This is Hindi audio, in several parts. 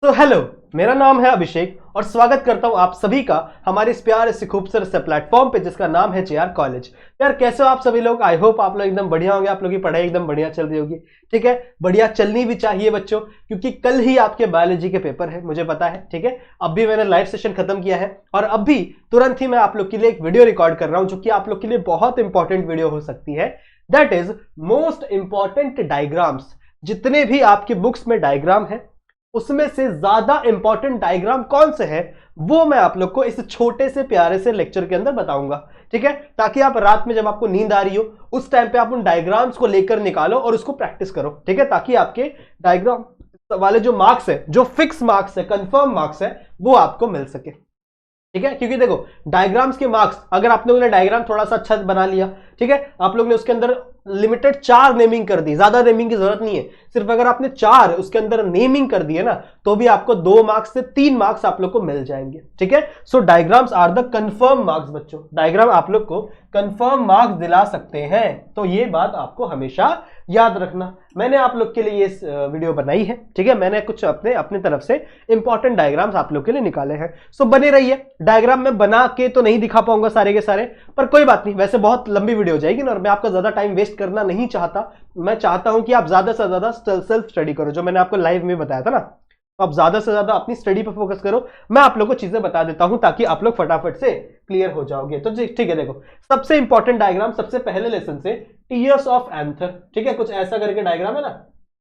तो हेलो, मेरा नाम है अभिषेक और स्वागत करता हूं आप सभी का हमारे इस प्यारे से खूबसूरत से प्लेटफॉर्म पे जिसका नाम है जेआर कॉलेज। यार कैसे हो आप सभी लोग? आई होप आप लोग एकदम बढ़िया होंगे, आप लोगों की पढ़ाई एकदम बढ़िया चल रही होगी। ठीक है, बढ़िया चलनी भी चाहिए बच्चों, क्योंकि कल ही आपके बायोलॉजी के पेपर है, मुझे पता है। ठीक है, अब भी मैंने लाइव सेशन खत्म किया है और अब भी तुरंत ही मैं आप लोग के लिए एक वीडियो रिकॉर्ड कर रहा हूं जो कि आप लोग के लिए बहुत इंपॉर्टेंट वीडियो हो सकती है। That is most important diagrams. जितने भी आपके बुक्स में डायग्राम है उसमें से ज्यादा इंपॉर्टेंट डायग्राम कौन से है वो मैं आप लोग को इस छोटे से प्यारे से लेक्चर के अंदर बताऊंगा। ठीक है, ताकि आप रात में जब आपको नींद आ रही हो उस टाइम पे आप उन डायग्राम्स को लेकर निकालो और उसको प्रैक्टिस करो। ठीक है, ताकि आपके डायग्राम वाले जो मार्क्स है, जो फिक्स मार्क्स है, कंफर्म मार्क्स है, वो आपको मिल सके। ठीक है, क्योंकि देखो डायग्राम्स के मार्क्स, अगर आप लोगों ने डायग्राम थोड़ा सा अच्छा बना लिया, ठीक है, आप लोग ने उसके अंदर लिमिटेड 4 नेमिंग कर दी, ज्यादा नेमिंग की जरूरत नहीं है, सिर्फ अगर आपने 4 उसके अंदर नेमिंग कर दिए ना तो भी आपको 2 मार्क्स से 3 मार्क्स आप लोग को मिल जाएंगे। ठीक है, so diagrams are the confirm marks बच्चों। डायग्राम आप लोग को कंफर्म मार्क्स दिला सकते हैं, तो ये बात आपको हमेशा याद रखना। मैंने आप लोग के लिए ये वीडियो बनाई है। ठीक है, मैंने कुछ अपनी तरफ से इंपॉर्टेंट डायग्राम्स आप लोग के लिए निकाले हैं। सो बने रहिए। डायग्राम में बना के तो नहीं दिखा पाऊंगा सारे के सारे, पर कोई बात नहीं, वैसे बहुत लंबी वीडियो हो जाएगी ना और मैं आपका ज्यादा टाइम वेस्ट करना नहीं चाहता। मैं चाहता हूं कि आप ज्यादा से ज्यादा सेल्फ स्टडी करो, जो मैंने आपको लाइव में बताया था ना, तो आप ज्यादा से ज्यादा अपनी स्टडी पर फोकस करो। मैं आप लोगों को चीजें बता देता हूं ताकि आप लोग फटाफट से क्लियर हो जाओगे। तो ठीक है, देखो सबसे इंपॉर्टेंट डायग्राम सबसे पहले लेसन से टीयर्स ऑफ एंथर। ठीक है, कुछ ऐसा करके डायग्राम है ना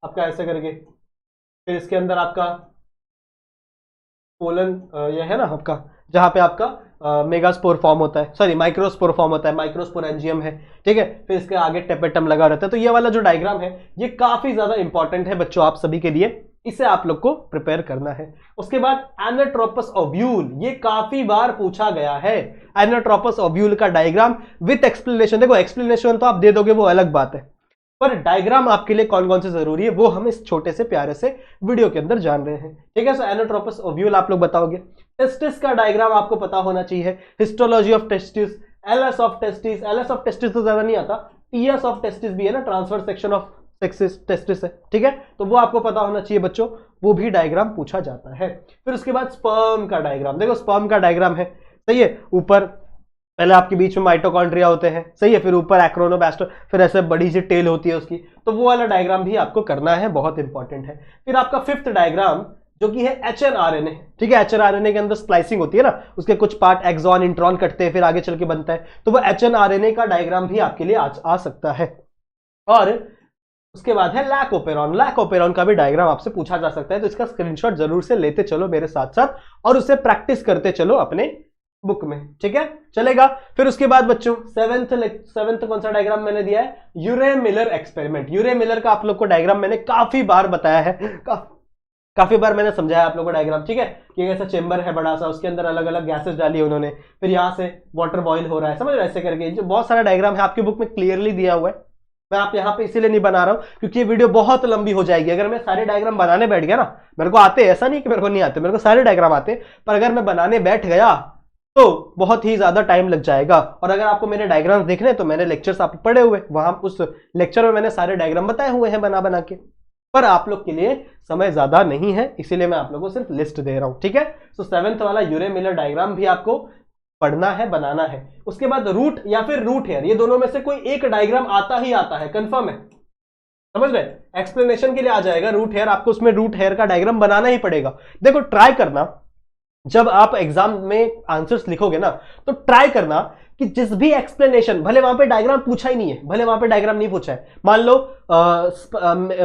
आपका, ऐसा करके, फिर इसके अंदर आपका कोलन यह है ना आपका, जहां पे आपका मेगास्पोर फॉर्म होता है, सॉरी माइक्रोस्पोर फॉर्म होता है, माइक्रोस्पोरेंजियम है। ठीक है, फिर इसके आगे टेपेटम लगा रहता है। तो ये वाला जो डायग्राम है ये काफी ज्यादा इंपॉर्टेंट है बच्चों आप सभी के लिए, इसे आप लोग को प्रिपेयर करना है। उसके बाद एनाट्रोपस ओव्यूल, ये काफी बार पूछा गया है। एनाट्रोपस ओव्यूल का डायग्राम विथ एक्सप्लेनेशन। देखो एक्सप्लेनेशन तो आप दे दोगे वो अलग बात है, पर डायग्राम आपके लिए कौन कौन से जरूरी है वो हम इस छोटे से प्यारे से वीडियो के अंदर जान रहे हैं। ठीक है, सो एनाट्रोपस ओव्यूल आप लोग बताओगे। टेस्टिस का डायग्राम आपको पता होना चाहिए। Histology of testis, LS of testis, LS of testis तो ज्यादा नहीं आता, टीएस ऑफ टेस्टिस भी है ना, ट्रांसफर सेक्शन ऑफ टेस्टिस है। ठीक है, तो वो आपको पता होना चाहिए बच्चों, वो भी डायग्राम पूछा जाता है। फिर उसके बाद स्पर्म का डायग्राम। देखो स्पर्म का डायग्राम है, सही है, ऊपर पहले आपके बीच में माइटोकॉन्ड्रिया होते हैं, सही है, फिर ऊपर एक्रोनोब्लास्ट, फिर ऐसे बड़ी सी टेल होती है उसकी, तो वो वाला डायग्राम भी आपको करना है, बहुत इंपॉर्टेंट है। फिर आपका 5th डायग्राम जो कि है एचएनआरएनए। ठीक है, एचएनआरएनए के अंदर स्प्लाइसिंग होती है ना, उसके कुछ पार्ट एक्सॉन इंट्रॉन कटते हैं, फिर आगे चल के बनता है, तो वो एचएनआरएनए का डायग्राम भी आपके लिए आ सकता है। और उसके बाद है लैक ओपेरॉन। लैक ओपेरॉन का भी डायग्राम आपसे पूछा जा सकता है, तो इसका स्क्रीनशॉट जरूर से लेते चलो मेरे साथ साथ और उसे प्रैक्टिस करते चलो अपने बुक में। ठीक है, चलेगा। फिर उसके बाद बच्चों 7th कौन सा डायग्राम मैंने दिया है? यूरे मिलर एक्सपेरिमेंट। यूरे मिलर का आप लोग को डायग्राम मैंने काफी बार बताया है, काफी बार मैंने समझाया आप लोगों को डायग्राम। ठीक है, कि ऐसा चेंबर है बड़ा सा, उसके अंदर अलग अलग गैसेस डाली है उन्होंने, फिर यहां से वाटर बॉईल हो रहा है, समझ रहे, ऐसे करके जो बहुत सारा डायग्राम है आपकी बुक में क्लियरली दिया हुआ है। मैं आप यहाँ पे इसीलिए नहीं बना रहा हूं क्योंकि ये वीडियो बहुत लंबी हो जाएगी। अगर मैं सारे डायग्राम बनाने बैठ गया ना, मेरे को आते, ऐसा नहीं कि मेरे को नहीं आते, मेरे को सारे डायग्राम आते, पर अगर मैं बनाने बैठ गया तो बहुत ही ज्यादा टाइम लग जाएगा। और अगर आपको मेरे डायग्राम्स देखने तो मैंने लेक्चर्स आप पढ़े हुए, वहां उस लेक्चर में मैंने सारे डायग्राम बताए हुए हैं बना बना के, पर आप लोग के लिए समय ज्यादा नहीं है, इसीलिए मैं आप लोगों को सिर्फ लिस्ट दे रहा हूं। ठीक है, सो 7th वाला यूरे मिलर डायग्राम भी आपको पढ़ना है, बनाना है। उसके बाद रूट या फिर रूट हेयर, ये दोनों में से कोई एक डायग्राम आता ही आता है, कंफर्म है, समझ रहे? एक्सप्लेनेशन के लिए आ जाएगा रूट हेयर, आपको उसमें रूट हेयर का डायग्राम बनाना ही पड़ेगा। देखो ट्राई करना, जब आप एग्जाम में आंसर्स लिखोगे ना तो ट्राई करना कि जिस भी एक्सप्लेनेशन, भले वहां पे डायग्राम पूछा ही नहीं है, भले वहां पे डायग्राम नहीं पूछा है, मान लो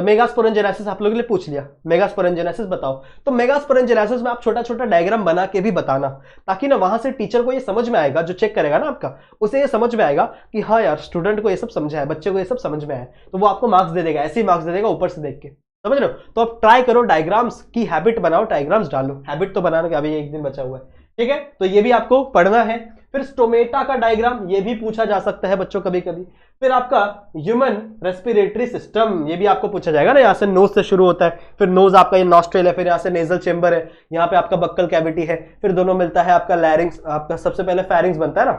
मेगास्पोरेंजेनेसिस आप लोगों के लिए पूछ लिया, मेगास्पोरेंजेनेसिस बताओ, तो मेगास्पोरेंजेनेसिस में आप छोटा छोटा डायग्राम बना के भी बताना, ताकि ना वहां से टीचर को ये समझ में आएगा, जो चेक करेगा ना आपका, उसे ये समझ में आएगा कि हाँ यार स्टूडेंट को ये सब समझा है, बच्चे को ये सब समझ में आया, तो वो आपको मार्क्स दे देगा, ऐसे ही मार्क्स दे देगा ऊपर से देख के, समझ रहे हो? तो आप ट्राई करो, डायग्राम्स की हैबिट बनाओ, डायग्राम्स डालो, हैबिट तो बनाने का अभी एक दिन बचा हुआ है। ठीक है, तो ये भी आपको पढ़ना है। फिर स्टोमेटा का डायग्राम, ये भी पूछा जा सकता है बच्चों कभी कभी। फिर आपका ह्यूमन रेस्पिरेटरी सिस्टम, ये भी आपको पूछा जाएगा ना, यहां से नोज से शुरू होता है, फिर नोज आपका ये नॉस्ट्रेल है, फिर यहां से नेजल चेंबर है, यहाँ पे आपका बक्कल कैविटी है, फिर दोनों मिलता है आपका लैरिंग्स, आपका सबसे पहले फेरिंग्स बनता है ना,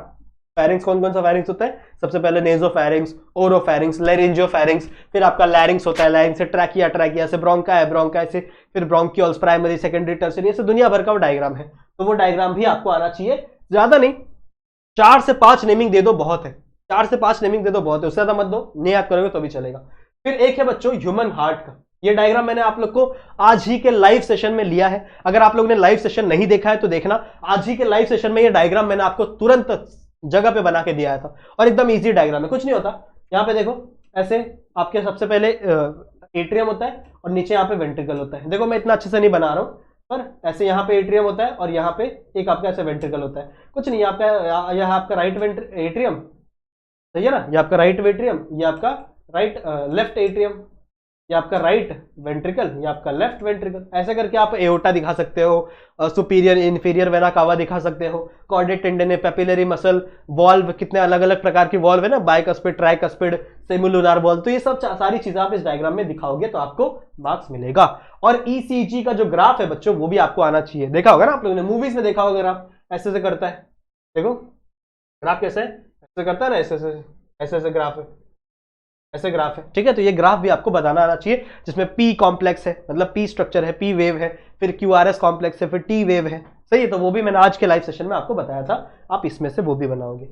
फेरिंग्स कौन कौन सा फेरिंग्स होता है? सबसे पहले नेजोफेरिंग्स, ओरोफेरिंग्स, लेरिंजियोफेरिंग्स, फिर आपका लैरिंग्स होता है, लैरिंग्स से ट्रैकिया, ट्रैकिया से ब्रोंका है, ब्रोंका से फिर ब्रोंकियोल्स, प्राइमरी, सेकेंडरी, टर्शियरी, ऐसे दुनिया भर का वो डायग्राम है। तो वो डायग्राम भी आपको आना चाहिए, ज्यादा नहीं, 4 से 5 नेमिंग दे दो बहुत है, 4 से 5 नेमिंग दे दो बहुत है, उससे ज्यादा मत दो, नहीं याद करोगे तो भी चलेगा। फिर एक है बच्चों ह्यूमन हार्ट का, ये डायग्राम मैंने आप लोग को आज ही के लाइव सेशन में लिया है। अगर आप लोगों ने लाइव सेशन नहीं देखा है तो देखना, आज ही के लाइव सेशन में ये डायग्राम मैंने आपको तुरंत जगह पे बना के दिया था और एकदम इजी डायग्राम है, कुछ नहीं होता। यहाँ पे देखो ऐसे आपके सबसे पहले एट्रियम होता है और नीचे यहाँ पे वेंट्रिकल होता है। देखो मैं इतना अच्छे से नहीं बना रहा हूँ, पर ऐसे यहाँ पे एट्रियम होता है और यहाँ पे एक आपका ऐसे वेंट्रिकल होता है, कुछ नहीं। यहाँ आपका राइट एट्रियम, सही है ना, ये आपका राइट एट्रियम, ये आपका राइट लेफ्ट एट्रियम, ये आपका राइट वेंट्रिकल, ये आपका लेफ्ट वेंट्रिकल। ऐसे करके आप एओर्टा दिखा सकते हो, सुपीरियर इंफीरियर वेना कावा दिखा सकते हो, chordate tendon, papillary muscle, valve, कितने अलग अलग प्रकार की वॉल्व है ना, बाइकस्पिड, ट्राइकस्पिड, सेमिलुनार वॉल्व। तो ये सब सारी चीजें आप इस डायग्राम में दिखाओगे तो आपको मार्क्स मिलेगा। और ईसीजी का जो ग्राफ है बच्चों वो भी आपको आना चाहिए, देखा होगा ना आप लोगों ने, मूवीज में देखा होगा ग्राफ ऐसे से करता है, देखो ग्राफ कैसे ऐसे करता है ना, ऐसे ग्राफ है, ऐसे ग्राफ है, ठीक है। तो ये ग्राफ भी आपको बताना आना चाहिए, जिसमें पी कॉम्प्लेक्स है, मतलब पी स्ट्रक्चर है, पी वेव है, फिर क्यूआरएस कॉम्प्लेक्स है, फिर टी वेव है, सही है। तो वो भी मैंने आज के लाइव सेशन में आपको बताया था, आप इसमें से वो भी बनाओगे।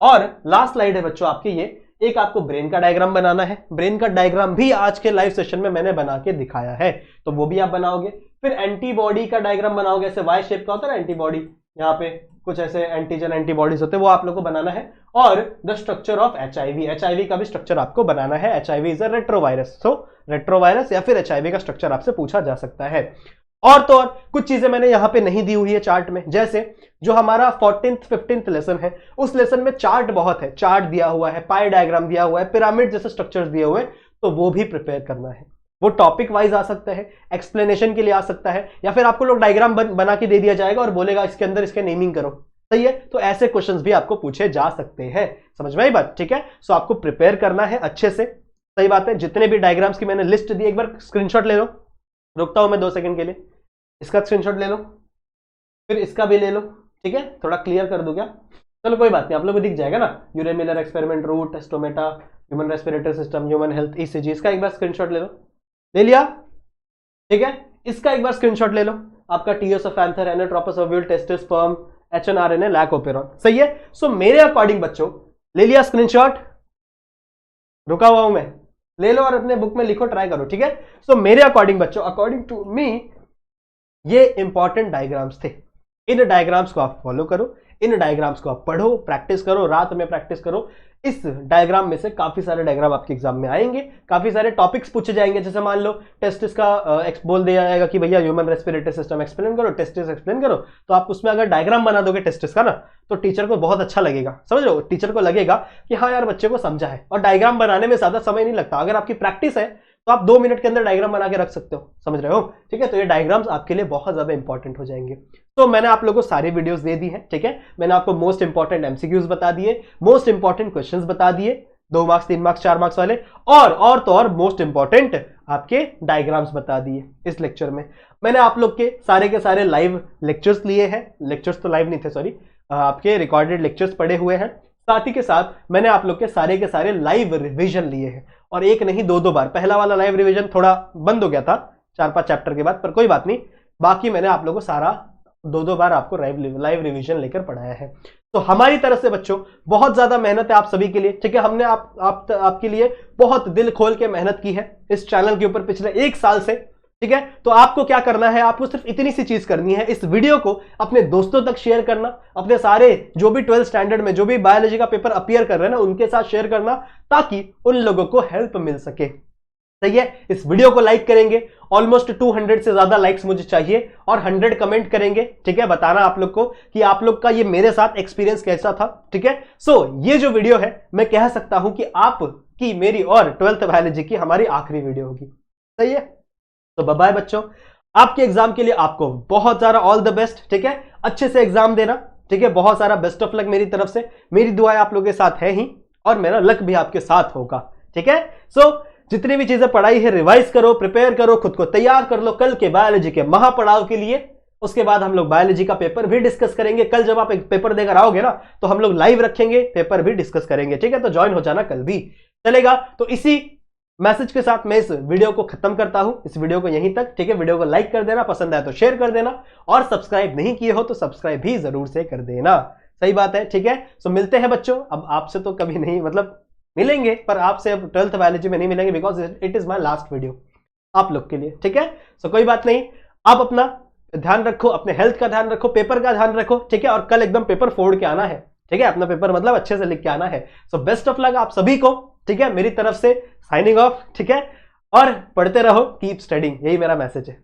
और लास्ट स्लाइड है बच्चों आपके, ये एक आपको ब्रेन का डायग्राम बनाना है। ब्रेन का डायग्राम भी आज के लाइव सेशन में मैंने बना के दिखाया है, तो वो भी आप बनाओगे। फिर एंटीबॉडी का डायग्राम बनाओगे, ऐसे वाई शेप का होता है ना एंटीबॉडी, यहाँ पे कुछ ऐसे एंटीजन एंटीबॉडीज होते हैं, वो आप लोगों को बनाना है। और the structure of HIV, HIV का भी स्ट्रक्चर आपको बनाना है। HIV is a retrovirus, so retrovirus या फिर एचआईवी का स्ट्रक्चर आपसे पूछा जा सकता है। और तो और कुछ चीजें मैंने यहां पे नहीं दी हुई है चार्ट में, जैसे जो हमारा 14th 15th लेसन है, उस लेसन में चार्ट बहुत है, चार्ट दिया हुआ है, पाई डायग्राम दिया हुआ है, पिरामिड जैसे स्ट्रक्चर्स दिए हुए हैं, तो वो भी प्रिपेयर करना है। वो टॉपिक वाइज आ सकता है, एक्सप्लेनेशन के लिए आ सकता है, या फिर आपको लोग डायग्राम बना के दे दिया जाएगा और बोलेगा इसके अंदर इसके नेमिंग करो, सही है। तो ऐसे क्वेश्चंस भी आपको पूछे जा सकते हैं, समझ में आई बात, ठीक है। सो आपको प्रिपेयर करना है अच्छे से, सही बात है। जितने भी डायग्राम्स की मैंने लिस्ट दी, एक बार स्क्रीनशॉट ले लो, रुकता हूं मैं 2 सेकंड के लिए, इसका स्क्रीनशॉट ले लो, फिर इसका भी ले लो, ठीक है। थोड़ा क्लियर कर दूं क्या? चलो कोई बात नहीं, आप लोगों को दिख जाएगा ना, Urey Miller experiment, root, stomata, human respiratory system, human health, ECG, इसका एक बार स्क्रीनशॉट ले लो, ले लिया, ठीक है। इसका एक बार स्क्रीनशॉट ले लो, आपका TS of anther, anatropous ovule, testis, sperm, hnRNA, lac operon, सही है। सो मेरे अकॉर्डिंग बच्चों ले लिया स्क्रीनशॉट, रुका हुआ हूं मैं, ले लो और अपने बुक में लिखो, ट्राई करो, ठीक है। सो मेरे अकॉर्डिंग बच्चों, अकॉर्डिंग टू मी, ये इंपॉर्टेंट डायग्राम्स थे। इन डायग्राम्स को आप फॉलो करो, इन डायग्राम्स को आप पढ़ो, प्रैक्टिस करो, रात में प्रैक्टिस करो। इस डायग्राम में से काफी सारे डायग्राम आपके एग्जाम में आएंगे, काफी सारे टॉपिक्स पूछे जाएंगे। जैसे मान लो टेस्टिस का बोल दिया जाएगा कि भैया ह्यूमन रेस्पिरेटरी सिस्टम एक्सप्लेन करो, टेस्टिस एक्सप्लेन करो, तो आप उसमें अगर डायग्राम बना दोगे टेस्टिस का ना, तो टीचर को बहुत अच्छा लगेगा, समझ लो, टीचर को लगेगा कि हाँ यार बच्चे को समझा है। और डायग्राम बनाने में ज्यादा समय नहीं लगता, अगर आपकी प्रैक्टिस है तो आप 2 मिनट के अंदर डायग्राम बना के रख सकते हो, समझ रहे हो, ठीक है। तो ये डायग्राम्स आपके लिए बहुत ज्यादा इंपॉर्टेंट हो जाएंगे। तो मैंने आप लोगों को सारी वीडियोस दे दी हैं, ठीक है। मैंने आपको मोस्ट इंपॉर्टेंट एमसीक्यूज बता दिए, मोस्ट इंपॉर्टेंट क्वेश्चंस बता दिए, 2 मार्क्स 3 मार्क्स 4 मार्क्स वाले, और तो और मोस्ट इंपॉर्टेंट आपके डायग्राम्स बता दिए। इस लेक्चर में मैंने आप लोग के सारे लाइव लेक्चर्स लिए हैं, लेक्चर्स तो लाइव नहीं थे, सॉरी, आपके रिकॉर्डेड लेक्चर्स पढ़े हुए हैं। साथ ही के साथ मैंने आप लोग के सारे लाइव रिवीजन लिए हैं, और एक नहीं 2 बार। पहला वाला लाइव रिवीजन थोड़ा बंद हो गया था 4-5 चैप्टर के बाद, पर कोई बात नहीं, बाकी मैंने आप लोगों को सारा 2 बार आपको लाइव रिवीजन लेकर पढ़ाया है। तो हमारी तरफ से बच्चों बहुत ज्यादा मेहनत है आप सभी के लिए, ठीक है। हमने आपके लिए बहुत दिल खोल के मेहनत की है इस चैनल के ऊपर पिछले 1 साल से, ठीक है। तो आपको क्या करना है, आपको सिर्फ इतनी सी चीज करनी है, इस वीडियो को अपने दोस्तों तक शेयर करना, अपने सारे जो भी 12th स्टैंडर्ड में जो भी बायोलॉजी का पेपर अपीयर कर रहे हैं ना, उनके साथ शेयर करना, ताकि उन लोगों को हेल्प मिल सके, सही है। इस वीडियो को लाइक करेंगे, ऑलमोस्ट 200 से ज्यादा लाइक्स मुझे चाहिए, और 100 कमेंट करेंगे, ठीक है। बताना आप लोग को कि आप लोग का ये मेरे साथ एक्सपीरियंस कैसा था, ठीक है। सो ये जो वीडियो है, मैं कह सकता हूं कि आपकी, मेरी और 12th बायोलॉजी की हमारी आखिरी वीडियो होगी, सही है। तो बाय बाय बच्चों, आपके एग्जाम के लिए आपको बहुत सारा ऑल द बेस्ट, ठीक है। अच्छे से एग्जाम देना, ठीक है। बहुत सारा बेस्ट ऑफ लक मेरी तरफ से, मेरी दुआएं आप लोगों के साथ है ही, और मेरा लक भी आपके साथ होगा, ठीक है। सो जितनी भी चीजें पढ़ाई है रिवाइज करो, प्रिपेयर करो, खुद को तैयार कर लो कल के बायोलॉजी के महापड़ाव के लिए। उसके बाद हम लोग बायोलॉजी का पेपर भी डिस्कस करेंगे। कल जब आप एक पेपर देकर आओगे ना तो हम लोग लाइव रखेंगे, पेपर भी डिस्कस करेंगे, ठीक है? तो ज्वाइन हो जाना, कल भी चलेगा। तो इसी मैसेज के साथ मैं इस वीडियो को खत्म करता हूं, इस वीडियो को यहीं तक, ठीक है? वीडियो को लाइक कर देना, पसंद आया तो शेयर कर देना, और सब्सक्राइब नहीं किए हो तो सब्सक्राइब भी जरूर से कर देना। सही बात है, ठीक है? सो मिलते हैं बच्चों। अब आपसे तो कभी नहीं, मतलब मिलेंगे, पर आपसे अब 12th बायोलॉजी में नहीं मिलेंगे, because it is my last video आप लोग के लिए, ठीक है? सो कोई बात नहीं, आप अपना ध्यान रखो, अपने हेल्थ का ध्यान रखो, पेपर का ध्यान रखो, ठीक है? और कल एकदम पेपर फोड़ के आना है, ठीक है? अपना पेपर मतलब अच्छे से लिख के आना है। सो बेस्ट ऑफ लक आप सभी को, ठीक है? मेरी तरफ से साइनिंग ऑफ, ठीक है? और पढ़ते रहो, कीप स्टडिंग, यही मेरा मैसेज है।